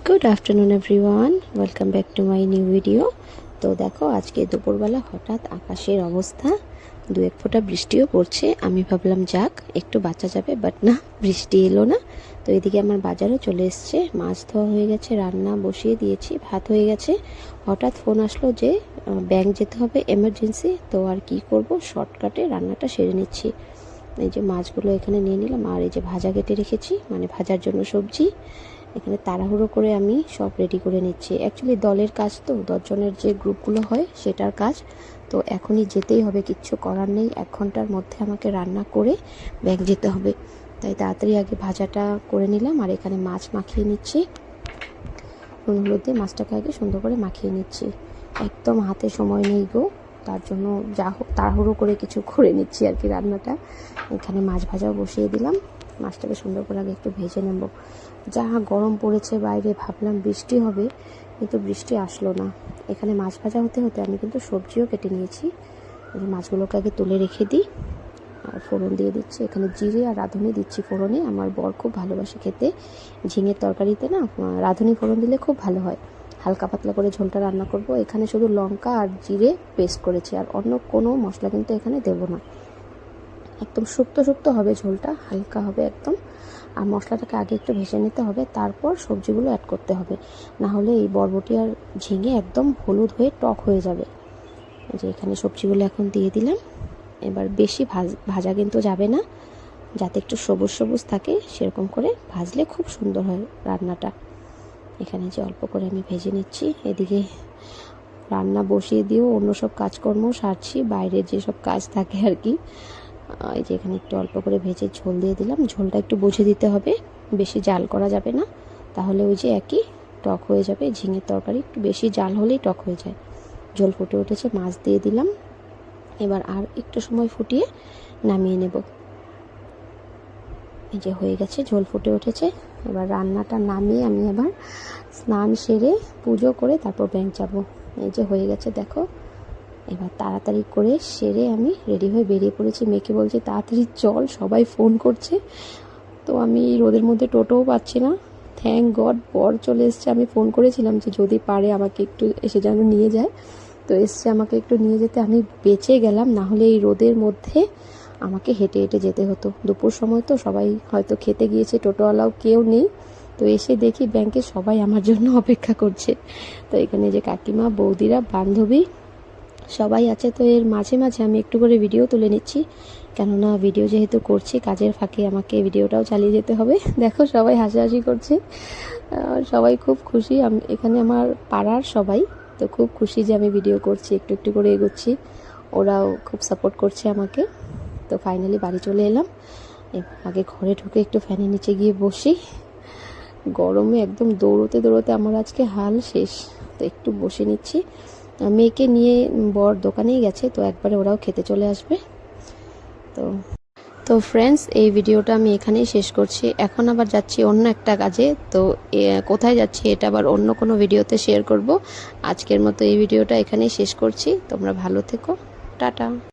Good afternoon everyone, welcome back to my new video. তো দেখো, আজকে দুপুরবেলা হঠাৎ আকাশের অবস্থা, দু এক ফোঁটা বৃষ্টিও পড়ছে। আমি ভাবলাম যাক একটু বাঁচা যাবে, বাট না, বৃষ্টি এলো না। তো এদিকে আমার বাজারও চলে এসছে, মাছ ধোয়া হয়ে গেছে, রান্না বসিয়ে দিয়েছি, ভাত হয়ে গেছে। হঠাৎ ফোন আসলো যে ব্যাংক যেতে হবে এমার্জেন্সি। তো আর কি করব, শর্টকাটে রান্নাটা সেরে নিচ্ছি। এই যে মাছগুলো এখানে নিয়ে নিলাম, আর এই যে ভাজা কেটে রেখেছি, মানে ভাজার জন্য সবজি। এখানে তাড়াহুড়ো করে আমি সব রেডি করে নিচ্ছি। অ্যাকচুয়ালি দলের কাজ, তো 10 জনের যে গ্রুপগুলো হয় সেটার কাজ। তো এখনই যেতেই হবে, কিচ্ছু করার নেই। 1 ঘন্টার মধ্যে আমাকে রান্না করে ব্যাংক যেতে হবে। তাই তাড়াতাড়ি আগে ভাজাটা করে নিলাম, আর এখানে মাছ মাখিয়ে নিচ্ছি। নুন হলুদ দিয়ে মাছটাকে আগে সুন্দর করে মাখিয়ে নিচ্ছি। একদম হাতে সময় নেই গো, তার জন্য যা হোক তাড়াহুড়ো করে কিছু করে নিচ্ছি আর কি রান্নাটা। এখানে মাছ ভাজাও বসিয়ে দিলাম, মাছটাকে সুন্দর করে আগে একটু ভেজে নেব। যা গরম পড়েছে বাইরে, ভাবলাম বৃষ্টি হবে, কিন্তু বৃষ্টি আসলো না। এখানে মাছ ভাজা হতে হতে আমি কিন্তু সবজিও কেটে নিয়েছি। মাছগুলোকে আগে তুলে রেখে দিই, আর ফোড়ন দিয়ে দিচ্ছি। এখানে জিরে আর রাঁধুনি দিচ্ছি ফোড়নে। আমার বর খুব ভালোবাসে খেতে ঝিঙের তরকারিতে, না রাঁধুনি ফোড়ন দিলে খুব ভালো হয়। হালকা পাতলা করে ঝোলটা রান্না করব। এখানে শুধু লঙ্কা আর জিরে পেস্ট করেছি, আর অন্য কোনো মশলা কিন্তু এখানে দেব না। একদম শুক্তো শুক্তো হবে ঝোলটা, হালকা হবে একদম। আর মশলাটাকে আগে একটু ভেজে নিতে হবে, তারপর সবজিগুলো অ্যাড করতে হবে। না হলে এই বরবটি আর ঝিঙে একদম হলুদ হয়ে টক হয়ে যাবে। যে এখানে সবজিগুলো এখন দিয়ে দিলাম। এবার বেশি ভাজা কিন্তু যাবে না, যাতে একটু সবুজ সবুজ থাকে, সেরকম করে ভাজলে খুব সুন্দর হয় রান্নাটা। এখানে যে অল্প করে আমি ভেজে নিচ্ছি। এদিকে রান্না বসিয়ে দিয়েও অন্য সব কাজকর্ম সারছি, বাইরের যেসব কাজ থাকে আর কি। এই যে এখানে একটু অল্প করে ভেজে ঝোল দিয়ে দিলাম। ঝোলটা একটু বুঝে দিতে হবে, বেশি জাল করা যাবে না, তাহলে ওই যে একই টক হয়ে যাবে। ঝিঙের তরকারি একটু বেশি জাল হলেই টক হয়ে যায়। ঝোল ফুটে উঠেছে, মাছ দিয়ে দিলাম। এবার আর একটু সময় ফুটিয়ে নামিয়ে নেব। এই যে হয়ে গেছে, ঝোল ফুটে উঠেছে। এবার রান্নাটা নামিয়ে আমি আবার স্নান সেরে পুজো করে তারপর ব্যাংক যাব। এই যে হয়ে গেছে দেখো। এবার তাড়াতাড়ি করে সেরে আমি রেডি হয়ে বেরিয়ে পড়েছি। মেয়েকে বলছি তাড়াতাড়ি চল, সবাই ফোন করছে। তো আমি রোদের মধ্যে টোটোও পাচ্ছি না। থ্যাঙ্ক গড বর চলে এসছে। আমি ফোন করেছিলাম যে যদি পারে আমাকে একটু এসে যেন নিয়ে যায়। তো এসছে আমাকে একটু নিয়ে যেতে, আমি বেঁচে গেলাম। না হলে এই রোদের মধ্যে আমাকে হেঁটে হেঁটে যেতে হতো। দুপুর সময় তো সবাই হয়তো খেতে গিয়েছে, টোটোওয়ালাও কেউ নেই। তো এসে দেখি ব্যাংকে সবাই আমার জন্য অপেক্ষা করছে। তো এখানে যে কাকিমা, বৌদিরা, বান্ধবী সবাই আছে। তো এর মাঝে মাঝে আমি একটু করে ভিডিও তুলে নিচ্ছি, কেননা ভিডিও যেহেতু করছি, কাজের ফাঁকে আমাকে ভিডিওটাও চালিয়ে যেতে হবে। দেখো সবাই হাসাহাসি করছে, সবাই খুব খুশি। এখানে আমার পাড়ার সবাই তো খুব খুশি যে আমি ভিডিও করছি, একটু একটু করে এগোচ্ছি। ওরাও খুব সাপোর্ট করছে আমাকে। তো ফাইনালি বাড়ি চলে এলাম। আগে ঘরে ঢুকে একটু ফ্যানের নিচে গিয়ে বসি। গরমে একদম দৌড়তে দৌড়তে আমার আজকে হাল শেষ। তো একটু বসে নিচ্ছি। মেয়েকে নিয়ে বর দোকানেই গেছে, তো একবারে ওরাও খেতে চলে আসবে। তো তো ফ্রেন্ডস, এই ভিডিওটা আমি এখানেই শেষ করছি। এখন আবার যাচ্ছি অন্য একটা কাজে। তো কোথায় যাচ্ছি এটা আবার অন্য কোনো ভিডিওতে শেয়ার করব। আজকের মতো এই ভিডিওটা এখানেই শেষ করছি। তোমরা ভালো থেকো, টাটা।